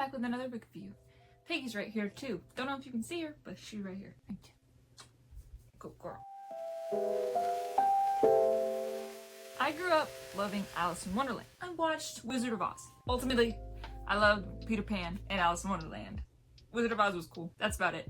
back with another book for you. Peggy's right here too. Don't know if you can see her, but she's right here. Go girl. I grew up loving Alice in Wonderland. I watched Wizard of Oz. Ultimately, I loved Peter Pan and Alice in Wonderland. Wizard of Oz was cool. That's about it.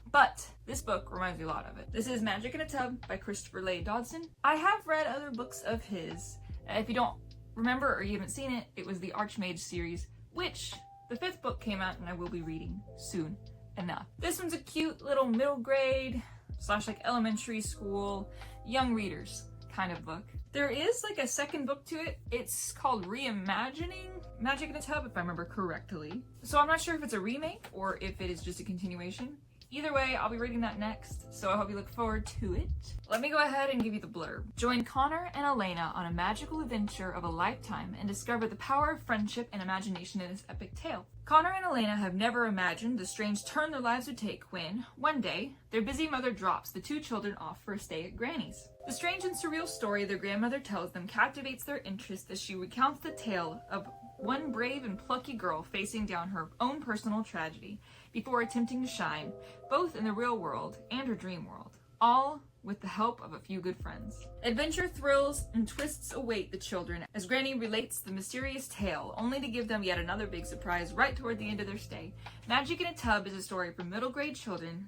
But this book reminds me a lot of it. This is Magic in a Tub by Leigh Dodson. I have read other books of his. If you don't remember or you haven't seen it, it was the Archmage series, which the 5th book came out and I will be reading soon enough. This one's a cute little middle grade / like elementary school young readers kind of book. There is like a second book to it. It's called Reimagining Magic in a Tub, if I remember correctly. So I'm not sure if it's a remake or if it is just a continuation. Either way, I'll be reading that next, so I hope you look forward to it. Let me go ahead and give you the blurb. Join Connor and Alayna on a magical adventure of a lifetime and discover the power of friendship and imagination in this epic tale. Connor and Alayna have never imagined the strange turn their lives would take when, one day, their busy mother drops the 2 children off for a stay at Granny's. The strange and surreal story their grandmother tells them captivates their interest as she recounts the tale of one brave and plucky girl facing down her own personal tragedy before attempting to shine, both in the real world and her dream world, all with the help of a few good friends. Adventure, thrills, and twists await the children as Granny relates the mysterious tale, only to give them yet another big surprise right toward the end of their stay. Magic in a Tub is a story for middle grade children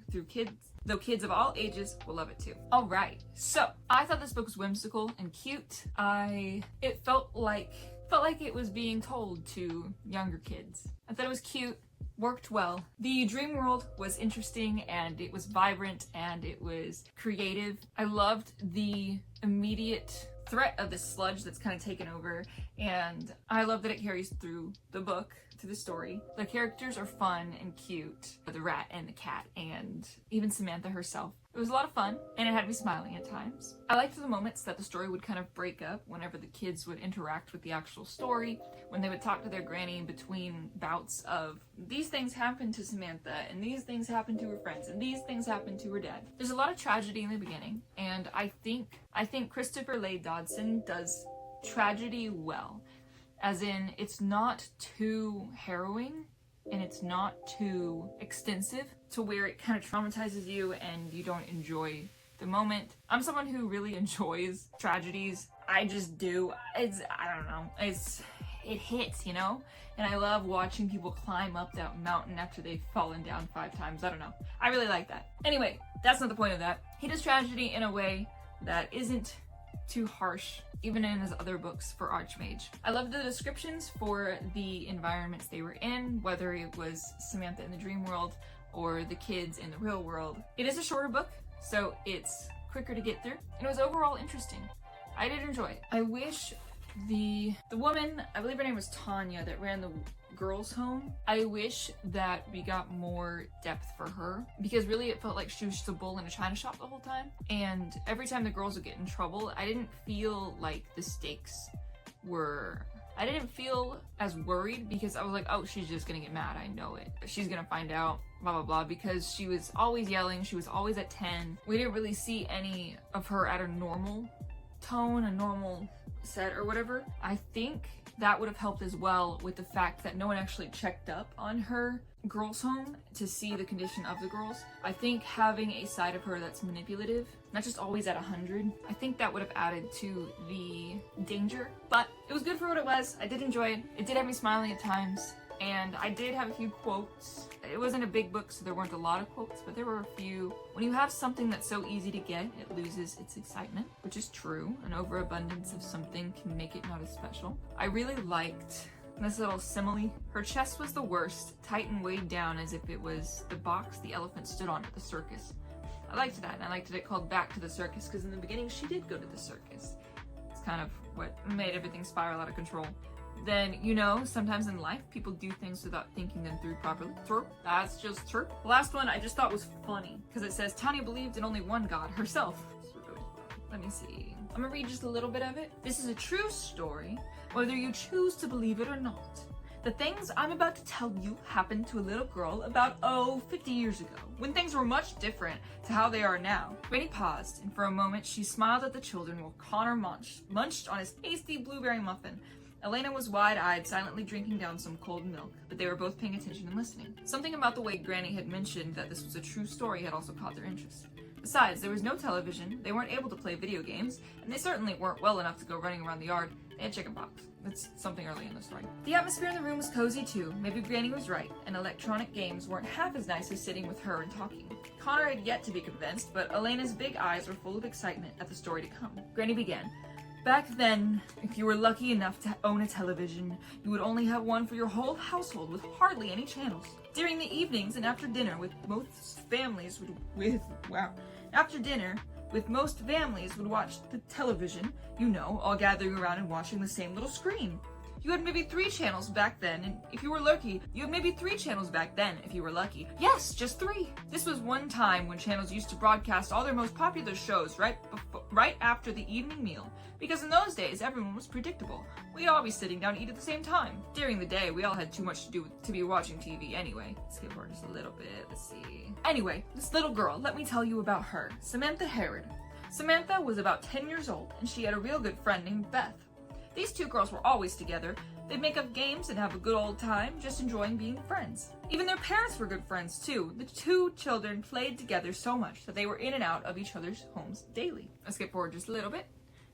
though kids of all ages will love it too. Alright, so I thought this book was whimsical and cute. It felt like it was being told to younger kids. I thought it was cute. Worked well. The dream world was interesting and it was vibrant and it was creative. I loved the immediate threat of the sludge that's kind of taken over, and I love that it carries through the book, through the story. The characters are fun and cute. The rat and the cat and even Samantha herself. It was a lot of fun and it had me smiling at times. I liked the moments that the story would kind of break up whenever the kids would interact with the actual story, when they would talk to their granny in between bouts of these things happened to Samantha and these things happened to her friends and these things happened to her dad. There's a lot of tragedy in the beginning, and I think Leigh Dodson does tragedy well. As in, it's not too harrowing and it's not too extensive to where it kind of traumatizes you and you don't enjoy the moment. I'm someone who really enjoys tragedies. I just do. I don't know. It hits, you know? And I love watching people climb up that mountain after they've fallen down 5 times. I don't know. I really like that. Anyway, that's not the point of that. He does tragedy in a way that isn't too harsh, even in his other books for Archmage. I loved the descriptions for the environments they were in, whether it was Samantha in the dream world or the kids in the real world. It is a shorter book, so it's quicker to get through, and it was overall interesting. I did enjoy it. I wish the woman, I believe her name was Tanya, that ran the girls' home, I wish that we got more depth for her, because really it felt like she was just a bull in a china shop the whole time, and every time the girls would get in trouble, I didn't feel like the stakes were... I didn't feel as worried, because I was like, oh, she's just gonna get mad, I know it. She's gonna find out, blah blah blah, because she was always yelling, she was always at 10. We didn't really see any of her at a normal tone, a normal set or whatever. I think that would have helped as well with the fact that no one actually checked up on her girls' home to see the condition of the girls. I think having a side of her that's manipulative, not just always at 100, I think that would have added to the danger. But it was good for what it was. I did enjoy it. It did have me smiling at times, and I did have a few quotes. It wasn't a big book, so there weren't a lot of quotes, but there were a few. When you have something that's so easy to get, it loses its excitement, which is true. An overabundance of something can make it not as special. I really liked this little simile. Her chest was the worst, tight and weighed down as if it was the box the elephant stood on at the circus. I liked that, and I liked that it called back to the circus, because in the beginning she did go to the circus. It's kind of what made everything spiral out of control. Then, you know, sometimes in life, people do things without thinking them through properly. True. That's just true. The last one I just thought was funny, because it says, Tanya believed in only one God, herself. Let me see. I'm gonna read just a little bit of it. This is a true story, whether you choose to believe it or not. The things I'm about to tell you happened to a little girl about, 50 years ago, when things were much different to how they are now. Granny paused, and for a moment she smiled at the children while Connor munched on his tasty blueberry muffin. Alayna was wide-eyed, silently drinking down some cold milk, but they were both paying attention and listening. Something about the way Granny had mentioned that this was a true story had also caught their interest. Besides, there was no television, they weren't able to play video games, and they certainly weren't well enough to go running around the yard. They had chickenpox. That's something early in the story. The atmosphere in the room was cozy too. Maybe Granny was right, and electronic games weren't half as nice as sitting with her and talking. Connor had yet to be convinced, but Alayna's big eyes were full of excitement at the story to come. Granny began. Back then, if you were lucky enough to own a television, you would only have one for your whole household with hardly any channels. During the evenings and after dinner, with most families would watch the television, all gathering around and watching the same little screen. You had maybe 3 channels back then, and if you were lucky, Yes, just 3. This was one time when channels used to broadcast all their most popular shows right after the evening meal, because in those days, everyone was predictable. We'd all be sitting down to eat at the same time. During the day, we all had too much to do to be watching TV anyway. Skip forward just a little bit, let's see. Anyway, this little girl, let me tell you about her. Samantha Herod. Samantha was about 10 years old, and she had a real good friend named Beth. These 2 girls were always together. They'd make up games and have a good old time, just enjoying being friends. Even their parents were good friends too. The 2 children played together so much that they were in and out of each other's homes daily. Let's skip forward just a little bit.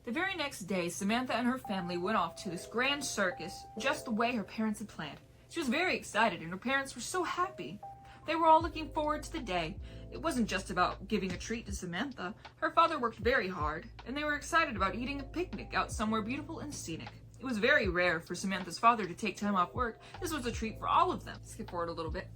The very next day, Samantha and her family went off to this grand circus, just the way her parents had planned. She was very excited, and her parents were so happy. They were all looking forward to the day. It wasn't just about giving a treat to Samantha. Her father worked very hard, and they were excited about eating a picnic out somewhere beautiful and scenic. It was very rare for Samantha's father to take time off work. This was a treat for all of them. Skip forward a little bit.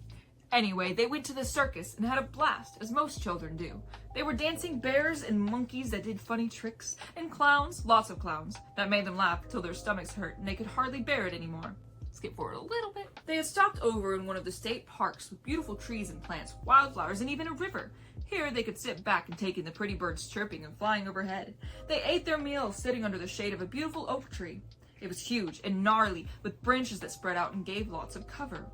Anyway, they went to the circus and had a blast, as most children do. They were dancing bears and monkeys that did funny tricks, and clowns, lots of clowns, that made them laugh till their stomachs hurt and they could hardly bear it anymore. Skip forward a little bit. They had stopped over in one of the state parks with beautiful trees and plants, wildflowers, and even a river. Here they could sit back and take in the pretty birds chirping and flying overhead. They ate their meal sitting under the shade of a beautiful oak tree. It was huge and gnarly, with branches that spread out and gave lots of cover.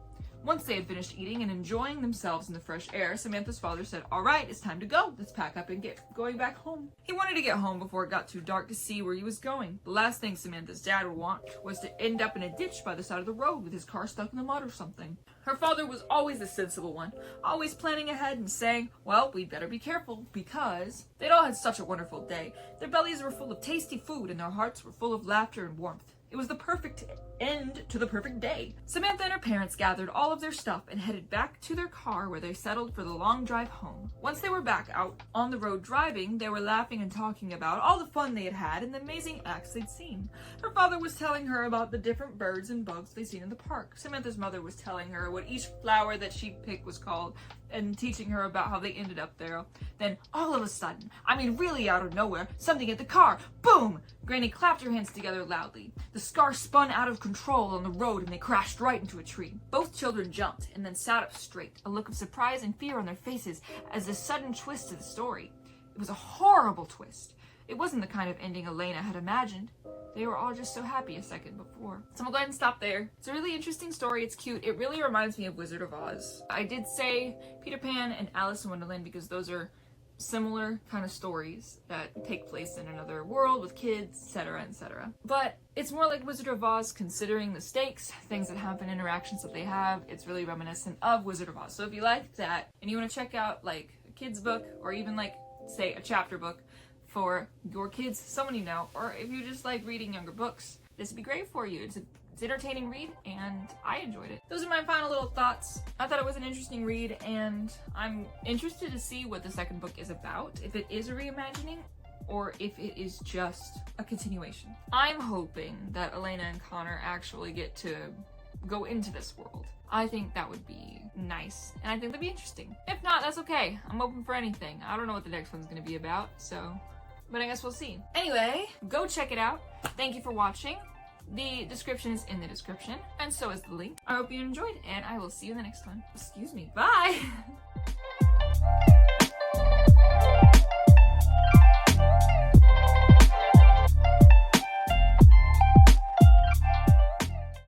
Once they had finished eating and enjoying themselves in the fresh air, Samantha's father said, "All right, it's time to go. Let's pack up and get going back home." He wanted to get home before it got too dark to see where he was going. The last thing Samantha's dad would want was to end up in a ditch by the side of the road with his car stuck in the mud or something. Her father was always the sensible one, always planning ahead and saying, well, we'd better be careful, because they'd all had such a wonderful day. Their bellies were full of tasty food and their hearts were full of laughter and warmth. It was the perfect end to the perfect day. Samantha and her parents gathered all of their stuff and headed back to their car where they settled for the long drive home. Once they were back out on the road driving, they were laughing and talking about all the fun they had had and the amazing acts they'd seen. Her father was telling her about the different birds and bugs they'd seen in the park. Samantha's mother was telling her what each flower that she picked was called and teaching her about how they ended up there. Then, all of a sudden, really out of nowhere, something hit the car. Boom! Granny clapped her hands together loudly. The car spun out of control on the road and they crashed right into a tree. Both children jumped and then sat up straight, a look of surprise and fear on their faces as a sudden twist to the story. It was a horrible twist. It wasn't the kind of ending Alayna had imagined. They were all just so happy a second before. So I'm gonna go ahead and stop there. It's a really interesting story. It's cute. It really reminds me of Wizard of Oz. I did say Peter Pan and Alice in Wonderland because those are similar kind of stories that take place in another world with kids, etc., etc. But it's more like Wizard of Oz considering the stakes, things that happen, interactions that they have. It's really reminiscent of Wizard of Oz. So if you like that and you want to check out like a kid's book or even like, say, a chapter book for your kids, someone you know, or if you just like reading younger books, this would be great for you. It's entertaining read, and I enjoyed it. Those are my final little thoughts. I thought it was an interesting read, and I'm interested to see what the second book is about, if it is a reimagining, or if it is just a continuation. I'm hoping that Alayna and Connor actually get to go into this world. I think that would be nice, and I think that'd be interesting. If not, that's okay. I'm open for anything. I don't know what the next one's gonna be about, but I guess we'll see. Anyway, go check it out. Thank you for watching. The description is in the description, and so is the link. I hope you enjoyed, and I will see you in the next one. Excuse me. Bye!